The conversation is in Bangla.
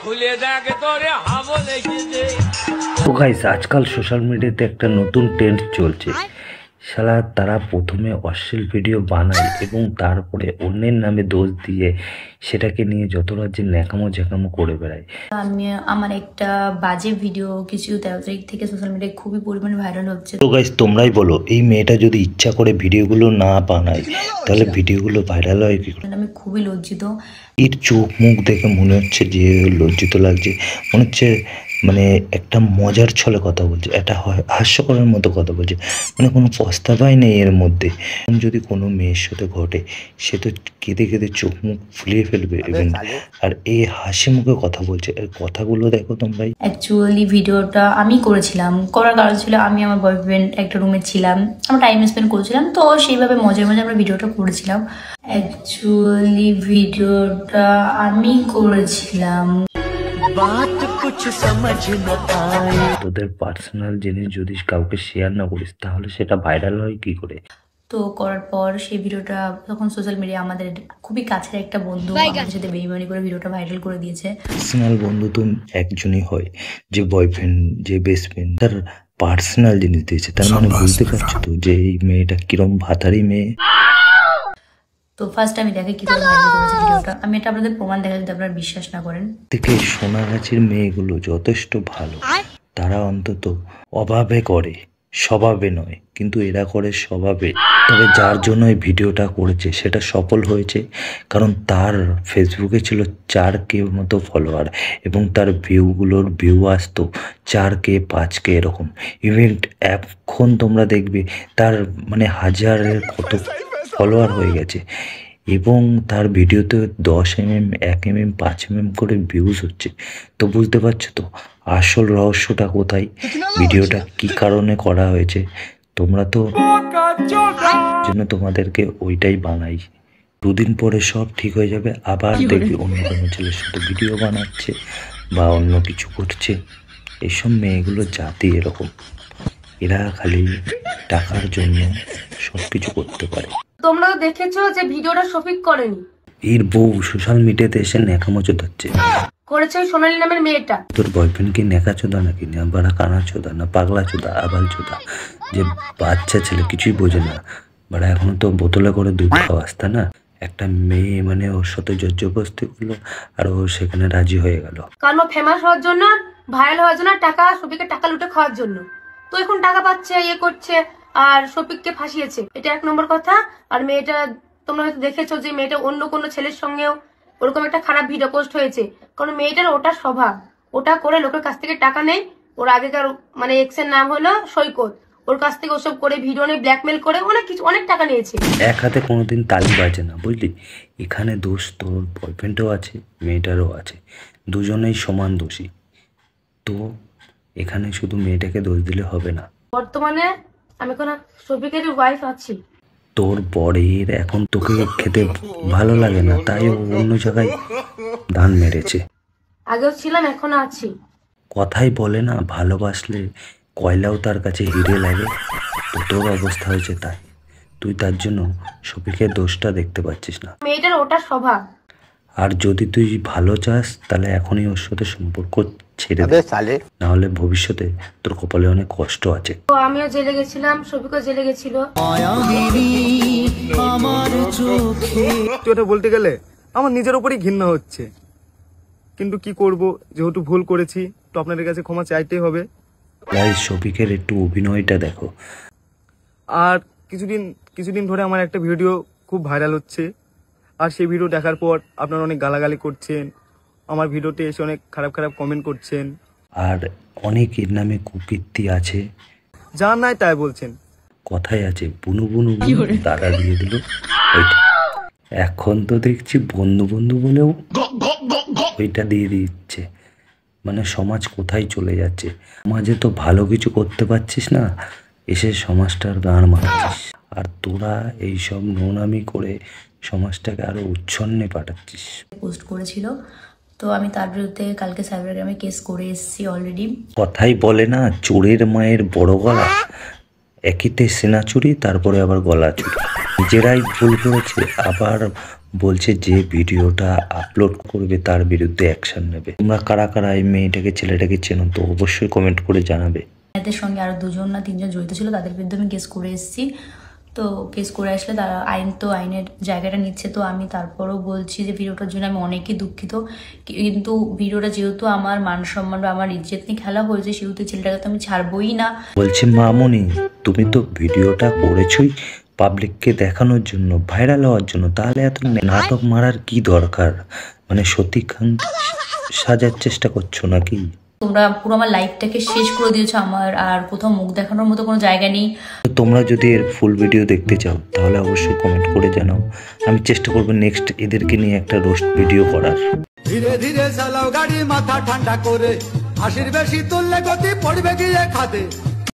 তো গাইস, আজকাল সোশ্যাল মিডিয়াতে একটা নতুন ট্রেন্ড চলছে। শালা তারা প্রথমে অশ্লীল ভিডিও বানায় এবং তারপরে অন্যের নামে দোষ দিয়ে সেটাকে নিয়ে যত রাজ্যে ন্যাকামো জ্যাকামো করে বেড়ায়। আমার একটা বাজে ভিডিও কিছু 13 তারিখ থেকে সোশ্যাল মিডিয়ায় খুবই পরিমাণে ভাইরাল হচ্ছে। তো গাইস, তোমরাই বলো, এই মেয়েটা যদি ইচ্ছা করে ভিডিওগুলো না বানায় তাহলে ভিডিওগুলো ভাইরাল হয় কি করে? আমি খুবই লজ্জিত। এর চোখ মুখ দেখে মনে হচ্ছে যে লজ্জিত লাগছে, মনে হচ্ছে মানে একটা মজার ছলে কথা বলছে, একটা হাস্যকরের মতো কথা বলছে, মানে কোনো পস্তাবাই নেই এর মধ্যে। যদি কোনো মেয়ের সাথে ঘটে সে তো কেঁদে কেঁদে চোখ মুখ ফুলিয়ে ফেলবে, এবং আর এই হাসি মুখে কথা বলছে। এর কথাগুলো দেখো তোমরাই। অ্যাকচুয়ালি ভিডিওটা আমি করেছিলাম, করার কারণ ছিল আমি আমার বয়ফ্রেন্ড একটা রুমে ছিলাম, আমরা টাইম স্পেন্ড করেছিলাম, তো সেইভাবে মজায় মজায় আমরা ভিডিওটা করেছিলাম। অ্যাকচুয়ালি ভিডিওটা আমি করেছিলাম। তোদের পার্সোনাল জিনিস যদি কাউকে শেয়ার না করিস তাহলে সেটা ভাইরাল হয় কি করে? তো করার পর সেই ভিডিওটা তখন সোশ্যাল মিডিয়া আমাদের খুবই কাছের একটা বন্ধু আমাদের সাথে বেইমানি করে ভিডিওটা ভাইরাল করে দিয়েছে। পার্সোনাল বন্ধু তো একজনই হয়, যে বয়ফ্রেন্ড, যে বেস্ট ফ্রেন্ড, তার পার্সোনাল জিনিস দিয়েছে। তার মানে বুঝতে পারছো তো যে এই মেয়েটা কিরম ভাতারি মেয়ে। তো ফার্স্ট আমি দেখে কি করে ভাইরাল করেছে ভিডিওটা, আমি এটা আপনাদের প্রমাণ দেখা যদি আপনারা বিশ্বাস না করেন। থেকে সোনাগাছির মেয়েগুলো যথেষ্ট ভালো, তারা অন্তত অভাবে করে, স্বভাবে নয়, কিন্তু এরা করে স্বভাবে। তবে যার জন্য এই ভিডিওটা করেছে সেটা সফল হয়েছে, কারণ তার ফেসবুকে ছিল 4K মতো ফলোয়ার এবং তার ভিউ আসতো 4K 5K এরকম। ইভেন্ট এখন তোমরা দেখবে তার মানে হাজারের কত ফলোয়ার হয়ে গেছে, এবং তার ভিডিওতে 10 mm 1 mm 5 mm করে ভিউজ হচ্ছে। তো বুঝতে পারছো তো আসল রহস্যটা কোথায়, ভিডিওটা কি কারণে করা হয়েছে। তোমরা তো জন্য তোমাদেরকে ওইটাই বানাই। দুদিন পরে সব ঠিক হয়ে যাবে, আবার দেখবি অন্য কোনো ছেলের সাথে ভিডিও বানাচ্ছে বা অন্য কিছু করছে। এসব মেয়েগুলো জাতি এরকম, এরা খালি টাকার জন্য সবকিছু করতে পারে। তোমরা তো দেখেছো যে ভিডিওটা শফিক করেনি, এর বউ সোশ্যাল মিডিয়াতে এসে ন্যাকামোচো হচ্ছে, করেছে ওই সোনালী নামের মেয়েটা। তোর বয়ফ্রেন্ড কি নেকাচোদা নাকি, না বাড়া কানা চোদা, না পাগলা চোদা, আবাল চোদা, যে বাচ্চা ছেলে কিছুই বোঝে না, বাড়া এখনো তো বোতলে করে দুধ খাওয়াস, তা না? একটা মেয়ে মানে ওর সাথে জর্জবস্তি করলো আর ও সেখানে রাজি হয়ে গেল, কারণ ও ফেমাস হওয়ার জন্য, ভাইরাল হওয়ার জন্য, টাকা শফিকের টাকা লুটে খাওয়ার জন্য। তো এখন টাকা পাচ্ছে, ইয়ে করছে, আর শফিককে ফাঁসিয়েছে, এটা 1 নম্বর কথা। আর মেয়েটা তোমরা হয়তো দেখেছো যে মেয়েটা অন্য কোনো ছেলের সঙ্গেও ওরকম একটা খারাপ ভিডিও পোস্ট হয়েছে, কারণ মেয়েটার ওটা স্বভাব, ওটা করে লোকের কাছ থেকে টাকা নেই। ওর আগেকার মানে এক্স এর নাম হলো সৈকত, ওর কাছ থেকে ওসব করে ভিডিও নিয়ে ব্ল্যাকমেল করে অনেক কিছু, অনেক টাকা নিয়েছে। এক হাতে কোনোদিন তালি বাজে না, বুঝলি? এখানে দোষ তোর বয়ফ্রেন্ডও আছে, মেয়েটারও আছে, দুজনেই সমান দোষী। তো এখানে শুধু মেয়েটাকে দোষ দিলে হবে না। বর্তমানে আমি এখন শফিকের ওয়াইফ আছি। তোর বরের এখন তোকে খেতে ভালো লাগে না, তাই ও অন্য জায়গায় ধান মেরেছে। আগেও ছিলাম, এখনো আছি। কথাই বলে না, ভালোবাসলে কয়লাও তার কাছে হিরে লাগে। তো তোর অবস্থা হয়েছে তাই, তুই তার জন্য শফিকের দোষটা দেখতে পাচ্ছিস না। মেয়েটার ওটা স্বভাব। আর যদি তুই ভালো চাস তাহলে এখনই ওর সাথে সম্পর্ক ছেড়ে দে, না হলে ভবিষ্যতে তোর কপালে অনেক কষ্ট আছে। তো আমিও জেলে গেছিলাম, শফিকও জেলে গেছিল। তুই এটা বলতে গেলে আমার নিজের উপরই ঘৃণা হচ্ছে, কিন্তু কি করব, যেহেতু ভুল করেছি তো আপনাদের কাছে ক্ষমা চাইতেই হবে। তাই শফিকের একটু অভিনয়টা দেখো। আর কিছুদিন ধরে আমার একটা ভিডিও খুব ভাইরাল হচ্ছে, আর সেই ভিডিও দেখার পর আপনারা অনেক গালাগালি করছেন, আমার ভিডিওতে এসে অনেক খারাপ খারাপ কমেন্ট করছেন, আর অনেকের নামে কুকীর্তি আছে, যা নাই তাই বলছেন। কথাই আছে বুনু বুনু দাদা দিয়ে দিল। এখন তো দেখছি বন্ধু বন্ধু বলেও ওইটা দিয়ে দিচ্ছে। মানে সমাজ কোথায় চলে যাচ্ছে, সমাজে তো ভালো কিছু করতে পারছিস না, এসে সমাজটার গান মারছিস। আর তোরা এইসব নোংরামি করে সমাজটাকে আরো উচ্ছন্নে পাঠাচ্ছিস। পোস্ট করেছিল, তো আমি তার বিরুদ্ধে কালকে সাইবার ক্রাইমে কেস করে এসেছি অলরেডি। কথাই বলে না, চোরের মায়ের বড় গলা, একইতে সেনা চুরি, তারপরে আবার গলা চুরি। নিজেরাই ভুল করেছে, আবার বলছে যে ভিডিওটা আপলোড করবে তার বিরুদ্ধে অ্যাকশন নেবে। তোমরা কারা কারা এই মেয়েটাকে ছেলেটাকে চেনো তো অবশ্যই কমেন্ট করে জানাবে। এদের সঙ্গে আরো 2জন না 3জন জড়িত ছিল, তাদের বিরুদ্ধে আমি কেস করে এসেছি। তো কেস করে আসলে তারা আইনের জায়গাটা নিচ্ছে। তো আমি তারপরও বলছি যে ভিডিওটার জন্য আমি অনেকই দুঃখিত, কিন্তু ভিডিওটা যেহেতু আমার মান সম্মান বা আমার ইজ্জত নিয়ে খেলা হয়েছে, সেহেতু ছেলেটাকে তো আমি ছাড়বই না। বলছে মামুনি তুমি তো ভিডিওটা করেছই পাবলিককে দেখানোর জন্য, ভাইরাল হওয়ার জন্য, তাহলে এত নাটক মারার কি দরকার? মানে সতীকান্ত সাজার চেষ্টা করছো নাকি? তোমরা পুরো আমার লাইফটাকে শেষ করে দিয়েছো, আমার আর কোথাও মুখ দেখানোর মতো কোনো জায়গা নেই। তো তোমরা যদি এর ফুল ভিডিও দেখতে চাও তাহলে অবশ্যই কমেন্ট করে জানাও। আমি চেষ্টা করবো নেক্সট এদেরকে নিয়ে একটা রোস্ট ভিডিও করার। ধীরে ধীরে চালাও গাড়ি মাথা ঠান্ডা করে, হাসির বেশি তুললে গতি পড়বে গিয়ে খাতে।